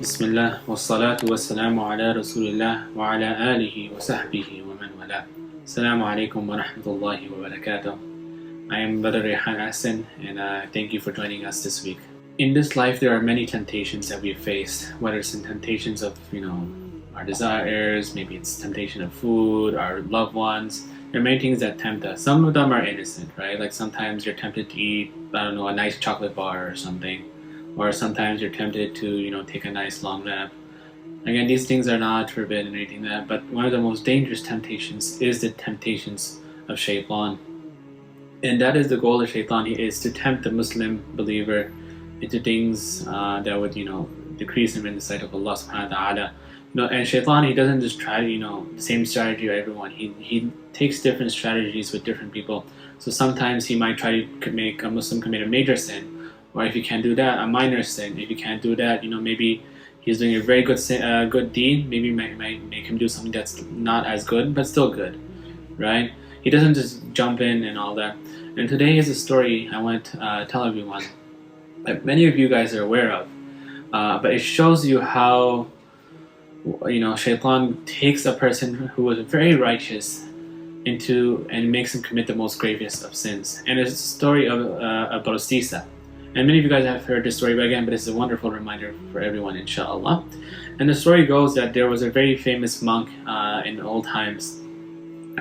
Bismillah wassalatu wassalamu ala rasulillah wa ala alihi wa sahbihi wa man wala. Assalamu alaikum wa rahmatullahi wa barakatuh. I am Brother Rehan Hassan and thank you for joining us this week. In this life there are many temptations that we face, whether it's in temptations of our desires, maybe it's temptation of food, our loved ones. There are many things that tempt us. Some of them are innocent, right? Like sometimes you're tempted to eat, a nice chocolate bar or something. Or sometimes you're tempted to, take a nice long nap. Again, these things are not forbidden or anything like that, but one of the most dangerous temptations is the temptations of Shaytan. And that is the goal of Shaytan, is to tempt the Muslim believer into things that would, decrease him in the sight of Allah subhanahu wa ta'ala. And Shaytan, he doesn't just try the same strategy for everyone. He takes different strategies with different people. So sometimes he might try to make a Muslim commit a major sin, or if you can't do that, a minor sin. If you can't do that, maybe he's doing a very good deed. Maybe might make him do something that's not as good, but still good, right? He doesn't just jump in and all that. And today is a story I want to tell everyone that many of you guys are aware of, but it shows you how Shaitan takes a person who was very righteous and makes him commit the most gravest of sins. And it's a story of Barosisa. And many of you guys have heard this story, but it's a wonderful reminder for everyone, inshallah. And the story goes that there was a very famous monk in old times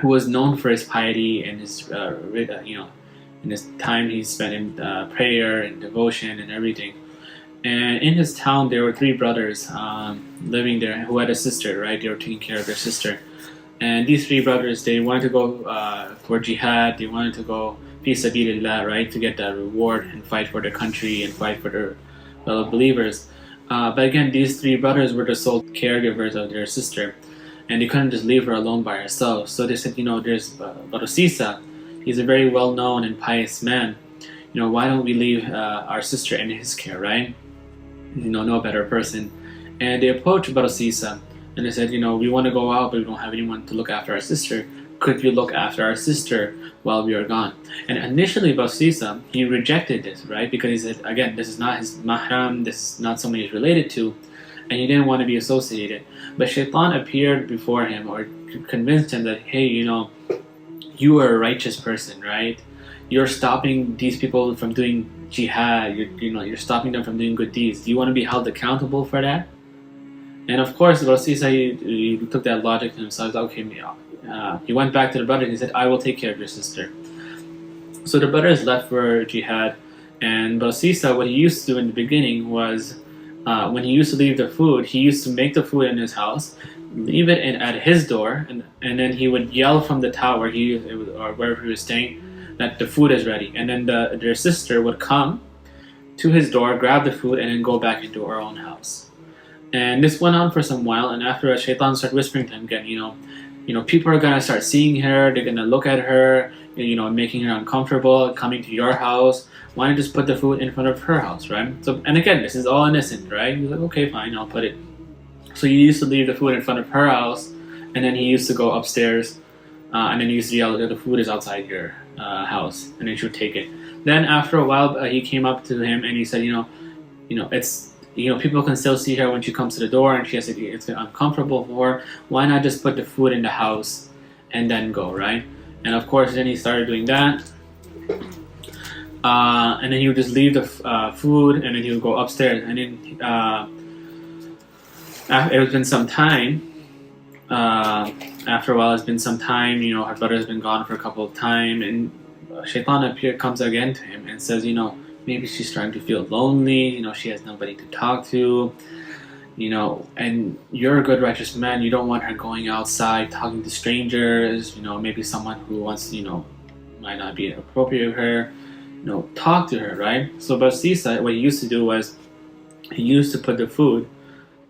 who was known for his piety and his, in his time he spent in prayer and devotion and everything. And in his town, there were three brothers living there who had a sister, right? They were taking care of their sister. And these three brothers, they wanted to go for jihad. They wanted to go fi sabilillah, right, to get that reward and fight for their country and fight for their fellow believers. But again, these three brothers were the sole caregivers of their sister, and they couldn't just leave her alone by herself. So they said, there's Barosisa. He's a very well-known and pious man. Why don't we leave our sister in his care, right? No better person. And they approached Barosisa and they said, we want to go out, but we don't have anyone to look after our sister. Could you look after our sister while we are gone? And initially Barosisa, he rejected this, right? Because he said, again, this is not his mahram, this is not someone he's related to, and he didn't want to be associated. But Shaitan appeared before him or convinced him that, hey, you are a righteous person, right? You're stopping these people from doing jihad, you're stopping them from doing good deeds. Do you want to be held accountable for that? And of course, Barosisa, he took that logic to himself. Okay, he went back to the brothers and he said, I will take care of your sister. So the brothers left for jihad, and Barosisa, what he used to do in the beginning was, when he used to leave the food, he used to make the food in his house, leave it at his door, and then he would yell from the tower or wherever he was staying that the food is ready. And then their sister would come to his door, grab the food, and then go back into her own house. And this went on for some while, and after Shaitan started whispering to him again, people are gonna start seeing her, they're gonna look at her, making her uncomfortable, coming to your house. Why don't you just put the food in front of her house, right? So, and again, this is all innocent, right? He's like, okay, fine, I'll put it. So he used to leave the food in front of her house, and then he used to go upstairs, and then he used to yell that the food is outside your house, and then she would take it. Then after a while, he came up to him and he said, it's, people can still see her when she comes to the door, and it's uncomfortable for her. Why not just put the food in the house and then go, right? And of course, then he started doing that. And then he would just leave the food, and then he would go upstairs. And then it has been some time. After a while, it's been some time. Her brother has been gone for a couple of time, and Shaitan comes again to him and says, maybe she's starting to feel lonely, she has nobody to talk to, and you're a good righteous man, you don't want her going outside talking to strangers, maybe someone who wants, might not be appropriate with her, talk to her, right? So Barosisa, what he used to do was, he used to put the food,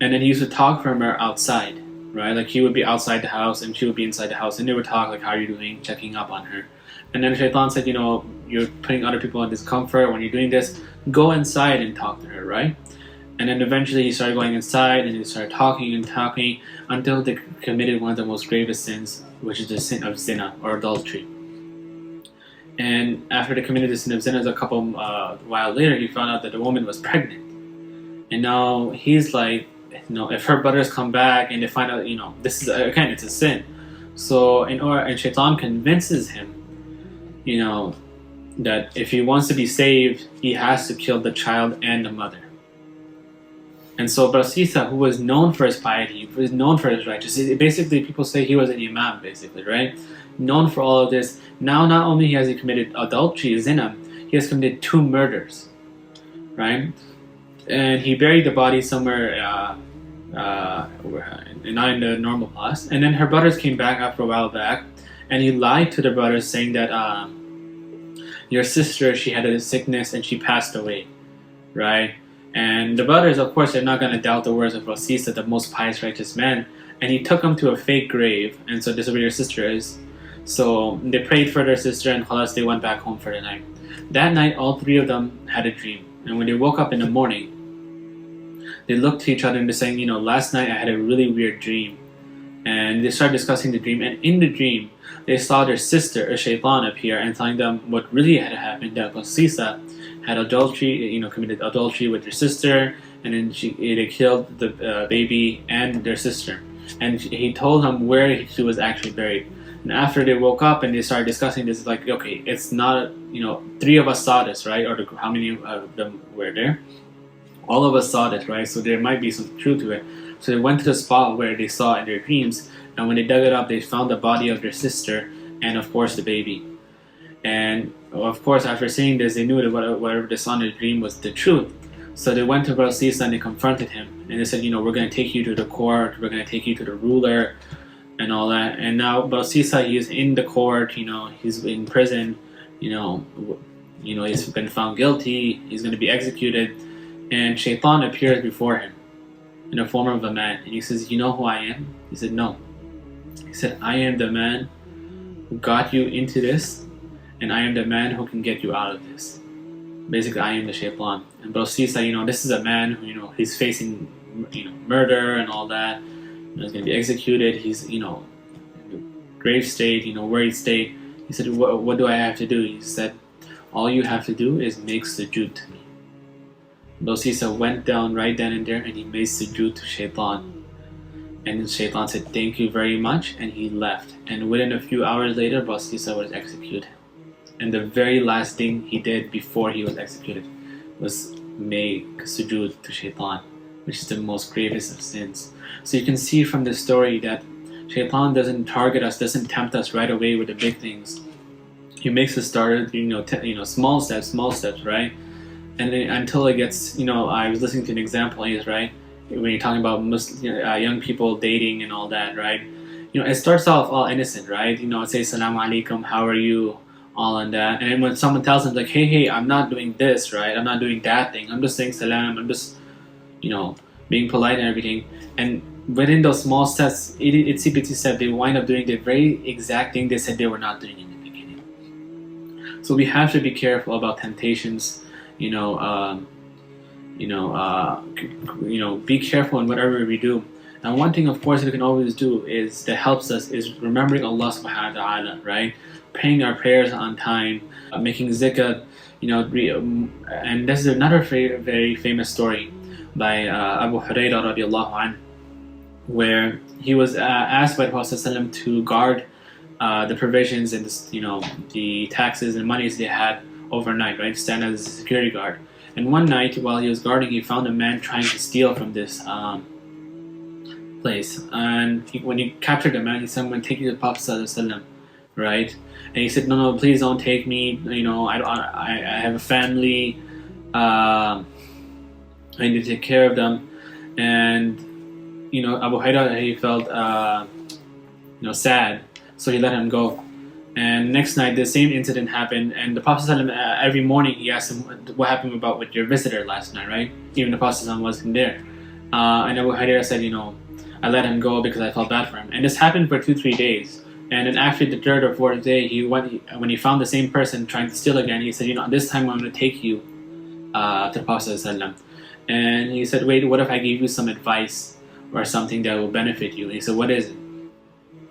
and then he used to talk from her outside, right? Like he would be outside the house and she would be inside the house, and they would talk like, how are you doing, checking up on her. And then Shaitan said, you're putting other people in discomfort when you're doing this. Go inside and talk to her, right? And then eventually he started going inside and he started talking until they committed one of the most gravest sins, which is the sin of zina or adultery. And after they committed the sin of zina, a couple while later, he found out that the woman was pregnant. And now he's like, if her brothers come back and they find out, this is, again, it's a sin. So and Shaitan convinces him, that if he wants to be saved, he has to kill the child and the mother. And so Brasisa, who was known for his piety, who was known for his righteousness, basically people say he was an imam, basically, right? Known for all of this. Now not only has he committed adultery, zina, he has committed 2 murders, right? And he buried the body somewhere, not in the normal place. And then her brothers came back after a while back, and he lied to the brothers, saying that your sister, she had a sickness and she passed away, right? And the brothers, of course, they're not going to doubt the words of Rasisa, the most pious, righteous man. And he took them to a fake grave. And so this is where your sister is. So they prayed for their sister, and khalas, they went back home for the night. That night, all 3 of them had a dream. And when they woke up in the morning, they looked to each other and they're saying, last night I had a really weird dream. And they started discussing the dream. And in the dream, they saw their sister, a Shaytan, appear and telling them what really had happened, that Rasisa had adultery, committed adultery with their sister, and then they killed the baby and their sister. And he told them where she was actually buried. And after they woke up and they started discussing this, it's like, okay, it's not, 3 of us saw this, right? Or how many of them were there? All of us saw this, right? So there might be some truth to it. So they went to the spot where they saw in their dreams, and when they dug it up, they found the body of their sister and, of course, the baby. And of course, after seeing this, they knew that whatever they saw in the dream was the truth. So they went to Brasisa and they confronted him. And they said, we're going to take you to the court, we're going to take you to the ruler, and all that. And now Brasisa, he is in the court, he's in prison, he's been found guilty, he's going to be executed. And Shaitan appears before him in the form of a man. And he says, you know who I am? He said, no. He said, I am the man who got you into this, and I am the man who can get you out of this. Basically, I am the Shaitan. And Brasisa, this is a man who, he's facing, murder and all that. He's going to be executed. He's, in a grave state, worried state. He said, what do I have to do? He said, all you have to do is make sujood to me. Brasisa went down right then and there, and he made sujood to Shaitan. And Shaitan said, thank you very much, and he left. And within a few hours later, Brasisa was executed. And the very last thing he did before he was executed was make sujood to Shaitan, which is the most gravest of sins. So you can see from this story that Shaitan doesn't target us, doesn't tempt us right away with the big things. He makes us start, small steps, right? And then until it gets, I was listening to an example, right? When you're talking about young people dating and all that, right? It starts off all innocent, right? It says, Salaam alaikum, how are you? All on that. And then when someone tells them, like, hey, I'm not doing this, right? I'm not doing that thing. I'm just saying salam. I'm just, being polite and everything. And within those small steps, itsy bitsy step, they wind up doing the very exact thing they said they were not doing in the beginning. So we have to be careful about temptations. Be careful in whatever we do. And one thing, of course, we can always do that helps us is remembering Allah subhanahu wa ta'ala, right? Praying our prayers on time, making zikr, and this is another very, very famous story by Abu Hurairah radiallahu anh, where he was asked by the Prophet ﷺ to guard the provisions and the taxes and monies they had overnight, right? Stand as a security guard. And one night, while he was guarding, he found a man trying to steal from this place. And when he captured the man, he said, I'm going to take you to the Prophet ﷺ, right? And he said, no, please don't take me. I have a family. I need to take care of them. And Abu Hurairah, he felt sad, so he let him go. And next night, the same incident happened. And the Prophet ﷺ, every morning, he asked him, what happened with your visitor last night, right? Even the Prophet ﷺ wasn't there. And Abu Hurairah said, I let him go because I felt bad for him. And this happened for 2-3 days. And then after the 3rd or 4th day, when he found the same person trying to steal again, he said, this time I'm going to take you to the Prophet ﷺ. And he said, wait, what if I gave you some advice or something that will benefit you? And he said, what is it?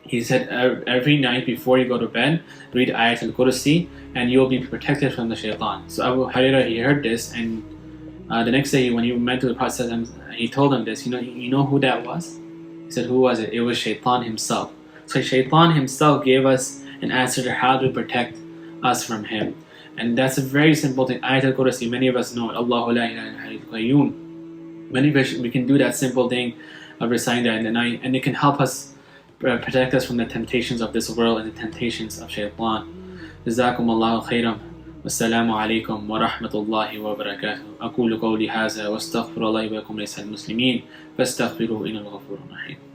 He said, every night before you go to bed, read Ayat al-Kursi, and you will be protected from the Shaitan. So Abu Hurairah, he heard this, and The next day, when he went to the Prophet, he told him this. You know who that was? He said, who was it? It was Shaytan himself. So Shaytan himself gave us an answer to how to protect us from him. And that's a very simple thing. Ayatul Kursi, many of us know it. Allahu la ilaha illa qayyum. Many of us, we can do that simple thing of reciting that in the night, and it can help us protect us from the temptations of this world and the temptations of Shaytan. جزاكم الله خيرا والسلام عليكم ورحمة الله وبركاته. أقول قولي هذا واستغفر الله ولكم ولسائر المسلمين فاستغفروه إنه الغفور الرحيم.